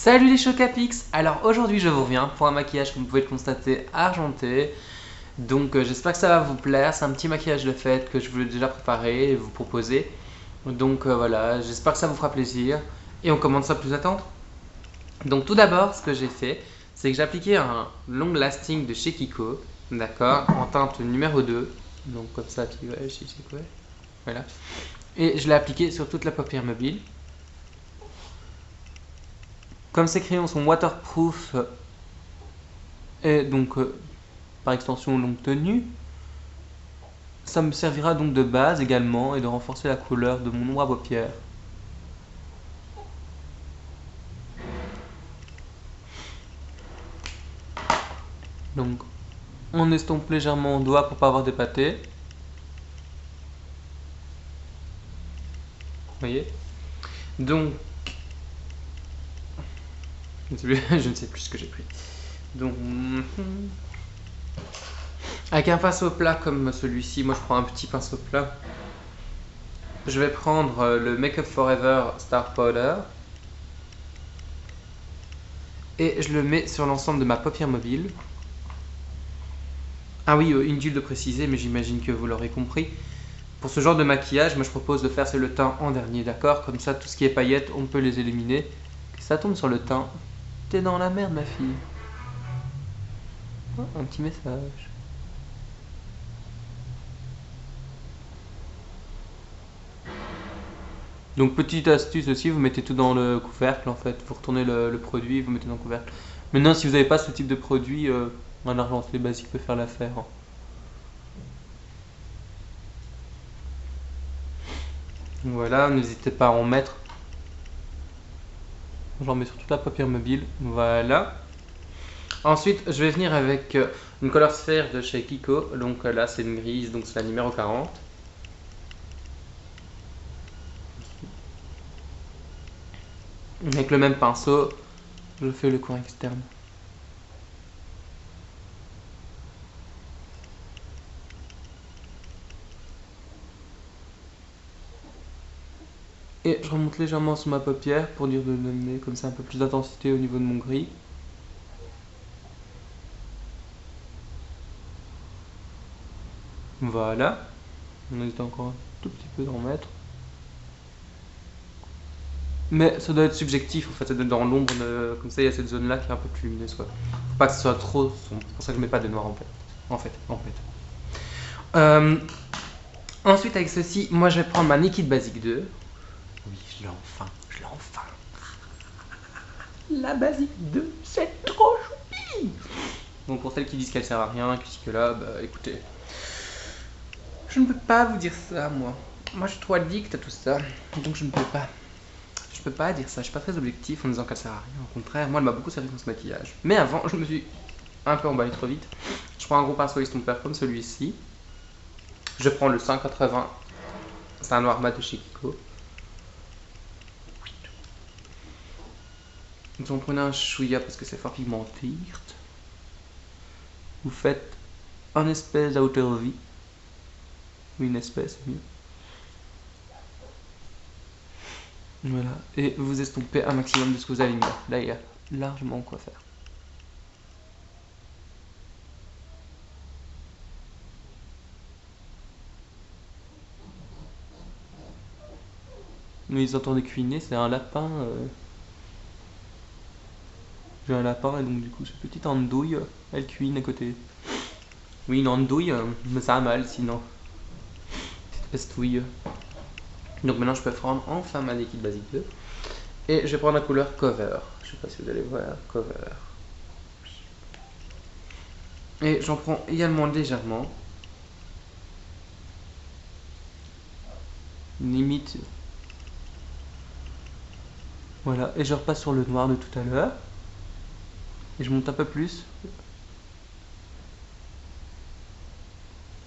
Salut les Chocapix. Alors aujourd'hui je vous reviens pour un maquillage comme vous pouvez le constater argenté. Donc j'espère que ça va vous plaire, c'est un petit maquillage de fête que je voulais déjà préparer et vous proposer. Donc voilà, j'espère que ça vous fera plaisir et on commence sans plus attendre. Donc tout d'abord ce que j'ai fait, c'est que j'ai appliqué un long lasting de chez Kiko, d'accord, en teinte numéro 2. Donc comme ça tu vois, c'est quoi. Voilà. Et je l'ai appliqué sur toute la paupière mobile. Comme ces crayons sont waterproof et donc par extension longue tenue, ça me servira donc de base également et de renforcer la couleur de mon ombre à paupières. Donc on estompe légèrement au doigt pour pas avoir des pâtés. Vous voyez. Donc je ne sais plus ce que j'ai pris. Donc avec un pinceau plat comme celui-ci, moi je prends un petit pinceau plat. Je vais prendre le Make Up Forever Star Powder et je le mets sur l'ensemble de ma paupière mobile. Ah oui, inutile de préciser, mais j'imagine que vous l'aurez compris. Pour ce genre de maquillage, moi je propose de faire le teint en dernier, d'accord? Comme ça, tout ce qui est paillettes, on peut les éliminer. Si ça tombe sur le teint, t'es dans la merde, ma fille. Oh, un petit message. Donc petite astuce aussi, vous mettez tout dans le couvercle en fait. Vous retournez le produit, vous mettez dans le couvercle. Maintenant, si vous n'avez pas ce type de produit, un argenté basique peut faire l'affaire, hein. Voilà, n'hésitez pas à en mettre. J'en mets sur toute la paupière mobile. Voilà. Ensuite, je vais venir avec une couleur sphère de chez Kiko. Donc là, c'est une grise, donc c'est la numéro 40. Avec le même pinceau, je fais le coin externe. Et je remonte légèrement sur ma paupière pour dire de donner comme ça un peu plus d'intensité au niveau de mon gris. Voilà. On hésite encore un tout petit peu d'en mettre. Mais ça doit être subjectif en fait, ça doit être dans l'ombre, comme ça il y a cette zone là qui est un peu plus lumineuse quoi. Faut pas que ce soit trop sombre, c'est pour ça que je mets pas de noir en fait. Ensuite avec ceci, moi je vais prendre ma Liquid Basic 2. Oui, je l'ai enfin. La Basic 2, c'est trop choupi. Donc pour celles qui disent qu'elle sert à rien, que là, bah écoutez, je ne peux pas vous dire ça moi. Moi je suis trop addict à tout ça, donc je ne peux pas. Je peux pas dire ça, je suis pas très objectif en disant qu'elle sert à rien. Au contraire, moi elle m'a beaucoup servi dans ce maquillage. Mais avant, je me suis un peu emballé trop vite. Je prends un gros pinceau estompeur comme celui-ci. Je prends le 180. C'est un noir mat de chez Kiko. Vous en prenez un chouïa parce que c'est fort pigmenté. Vous faites un espèce d'outer V. Oui, une espèce, c'est mieux. Voilà. Et vous estompez un maximum de ce que vous avez mis. Là, il y a largement quoi faire. Mais ils entendent cuiner, c'est un lapin. J'ai un lapin et donc du coup, cette petite andouille, elle cuine à côté. Oui, une andouille, mais ça a mal sinon. Petite pestouille. Donc maintenant, je peux prendre enfin ma liquide basique 2. Et je vais prendre la couleur Cover. Je sais pas si vous allez voir, Cover. Et j'en prends également légèrement. Limite. Voilà, et je repasse sur le noir de tout à l'heure. Et je monte un peu plus.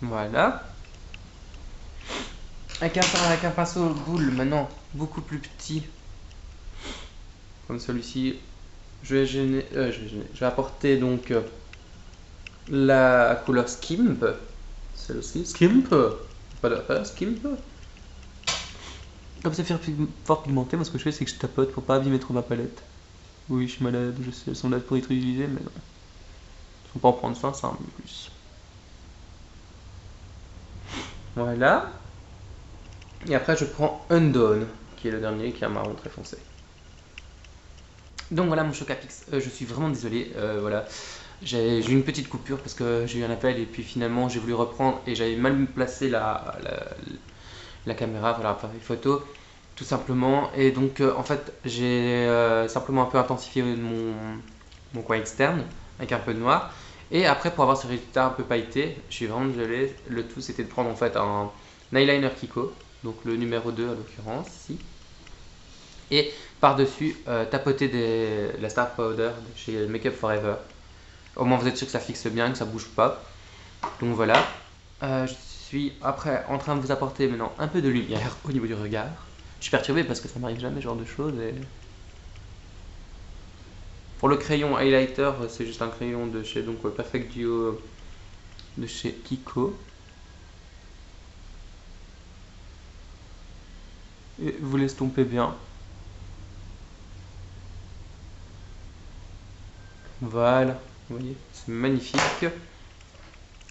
Voilà. Avec un pinceau boule maintenant, beaucoup plus petit. Comme celui-ci. Je vais apporter donc la couleur Skimp. Celle-ci, Skimp. Pas d'affaire, Skimp. Comme c'est fort pigmenté, moi ce que je fais c'est que je tapote pour pas abîmer trop ma palette. Oui, je suis malade, je sais, elles sont là pour être utilisées, mais non. Faut pas en prendre 500 en plus. Voilà. Et après, je prends Undawn, qui est le dernier, qui est un marron très foncé. Donc voilà mon Choc-Apix, je suis vraiment désolé, voilà. J'ai eu une petite coupure parce que j'ai eu un appel et puis finalement j'ai voulu reprendre et j'avais mal placé la caméra, voilà, l'appareil photo, tout simplement. Et donc en fait j'ai simplement un peu intensifié mon coin externe avec un peu de noir. Et après pour avoir ce résultat un peu pailleté, je suis vraiment désolé, le tout c'était de prendre en fait un eyeliner Kiko, donc le numéro 2 à l'occurrence ici. Et par-dessus, tapoter la Star Powder de chez Make Up Forever. Au moins vous êtes sûr que ça fixe bien, que ça bouge pas. Donc voilà. Je suis après en train de vous apporter maintenant un peu de lumière au niveau du regard. Je suis perturbé parce que ça m'arrive jamais ce genre de choses. Et... Pour le crayon highlighter, c'est juste un crayon de chez donc, Perfect Duo de chez Kiko. Et vous l'estompez bien. Voilà, vous voyez, c'est magnifique.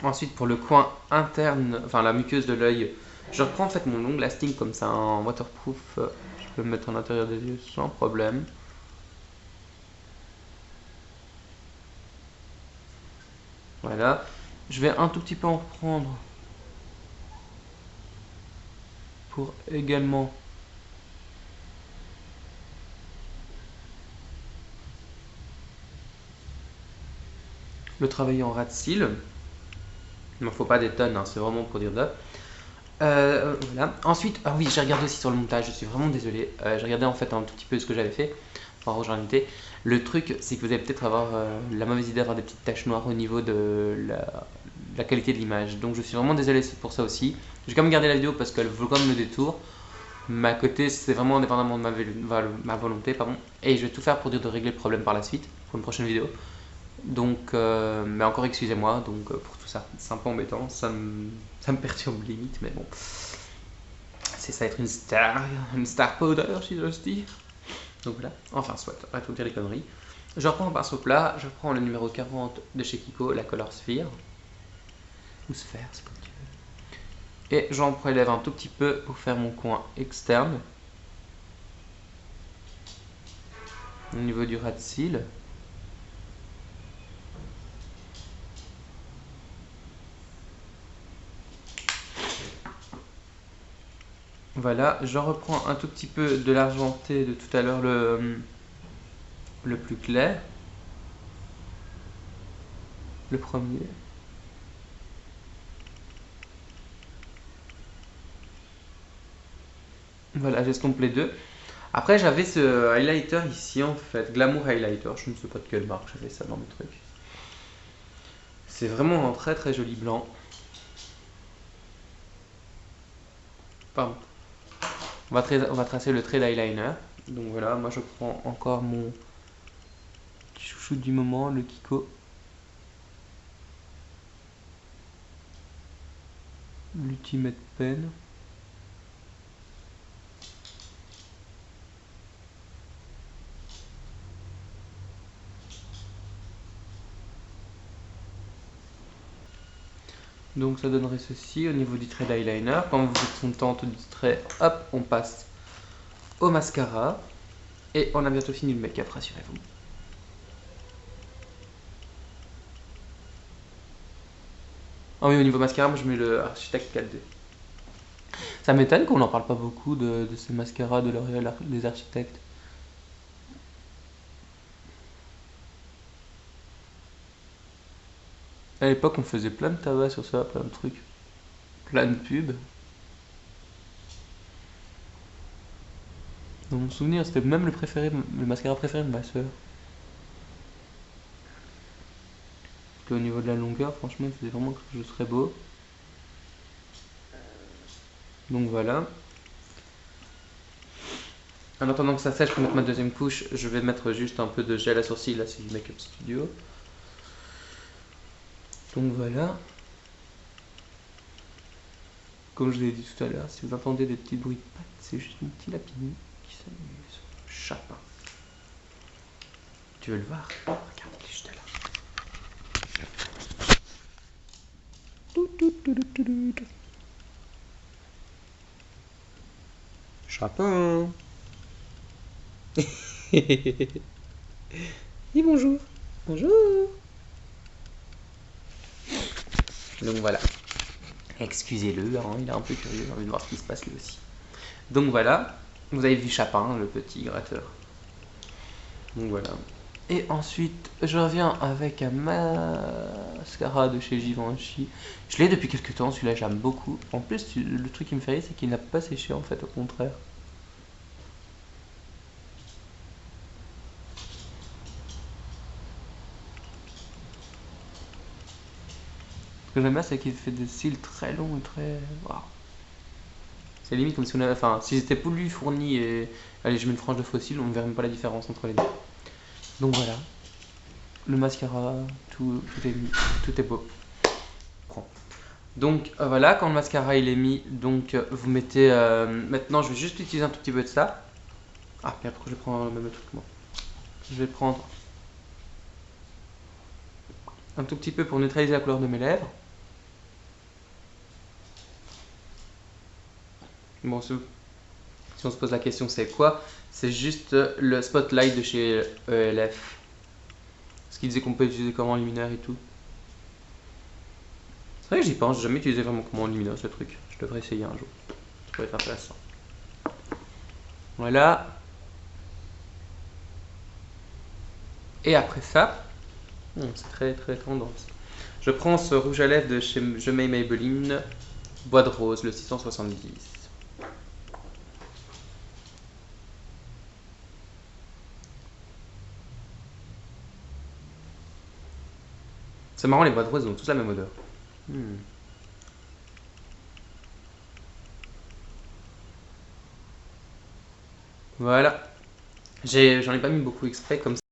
Ensuite, pour le coin interne, enfin la muqueuse de l'œil, je reprends en fait mon long lasting comme ça en waterproof. Je peux le mettre à l'intérieur des yeux sans problème. Voilà. Je vais un tout petit peu en reprendre pour également le travailler en ras de cils. Il ne m'en faut pas des tonnes, hein, c'est vraiment pour dire de. Voilà. Ensuite, ah oui, j'ai regardé aussi sur le montage, je suis vraiment désolé. J'ai regardé en fait un tout petit peu ce que j'avais fait par rapport aux invités. Le truc, c'est que vous allez peut-être avoir la mauvaise idée d'avoir des petites taches noires au niveau de la qualité de l'image. Donc je suis vraiment désolé pour ça aussi. J'ai quand même gardé la vidéo parce qu'elle vaut quand même le détour. Mais à côté, c'est vraiment indépendamment de ma volonté, pardon. Et je vais tout faire pour dire de régler le problème par la suite, pour une prochaine vidéo. Donc, mais encore excusez-moi donc pour tout ça. C'est un peu embêtant, ça me perturbe limite, mais bon. C'est ça être une star powder, si j'ose dire. Donc voilà, enfin soit, arrête de dire les conneries. Je reprends un pinceau plat, je prends le numéro 40 de chez Kiko, la Color Sphere. Ou Sphère, c'est comme tu veux. Et j'en prélève un tout petit peu pour faire mon coin externe. Au niveau du ras de cils. Voilà, j'en reprends un tout petit peu de l'argenté de tout à l'heure, le plus clair. Le premier. Voilà, j'estompe les deux. Après, j'avais ce highlighter ici en fait, Glamour Highlighter, je ne sais pas de quelle marque, j'avais ça dans mes trucs. C'est vraiment un très très joli blanc. Pardon. On va tracer le trait d'eyeliner. Donc voilà, moi je prends encore mon petit chouchou du moment, le Kiko. L'Ultimate Pen. Donc ça donnerait ceci au niveau du trait d'eyeliner. Quand vous êtes contente du trait, hop, on passe au mascara. Et on a bientôt fini le make-up, rassurez-vous. Ah oui, au niveau mascara, moi je mets le Architect 4D. Ça m'étonne qu'on n'en parle pas beaucoup de ces mascaras de L'Oréal, des architectes. À l'époque, on faisait plein de tabac sur ça, plein de trucs, plein de pubs. Dans mon souvenir, c'était même le mascara préféré de ma soeur. Parce qu'au niveau de la longueur, franchement, il faisait vraiment quelque chose de très beau. Donc voilà. En attendant que ça sèche pour mettre ma deuxième couche, je vais mettre juste un peu de gel à sourcils, là c'est du Make Up Studio. Donc voilà. Comme je l'ai dit tout à l'heure, si vous entendez des petits bruits de pattes, c'est juste mon petit lapini qui s'amuse. Chapin. Tu veux le voir? Regarde, il est juste là. Chapin. Dis bonjour. Bonjour. Donc voilà. Excusez-le, hein, il est un peu curieux, j'ai envie de voir ce qui se passe lui aussi. Donc voilà, vous avez vu Chapin, le petit gratteur. Donc voilà. Et ensuite, je reviens avec un mascara de chez Givenchy. Je l'ai depuis quelques temps, celui-là j'aime beaucoup. En plus, le truc qui me fait rire, c'est qu'il n'a pas séché en fait, au contraire. Ce que j'aime bien, c'est qu'il fait des cils très longs et très. Waouh! C'est limite comme si on avait. Enfin, si c'était plus fourni et. Allez, je mets une frange de faux cils, on ne verrait même pas la différence entre les deux. Donc voilà. Le mascara, tout est mis, tout est beau. Donc voilà, quand le mascara il est mis, donc vous mettez. Maintenant, je vais juste utiliser un tout petit peu de ça. Ah, mais après, je vais prendre le même truc que moi. Je vais prendre un tout petit peu pour neutraliser la couleur de mes lèvres. Bon, si on se pose la question, c'est quoi? C'est juste le Spotlight de chez ELF. Ce qui disait qu'on peut utiliser comme enlumineur et tout. C'est vrai que j'y pense, j'ai jamais utilisé vraiment comme enlumineur ce truc. Je devrais essayer un jour. Ça pourrait être intéressant. Voilà. Et après ça, c'est très très tendance. Je prends ce rouge à lèvres de chez Je Mets Maybelline, Bois de Rose, le 670. C'est marrant, les bois de rose ont tous la même odeur. Voilà. J'en ai pas mis beaucoup exprès comme ça.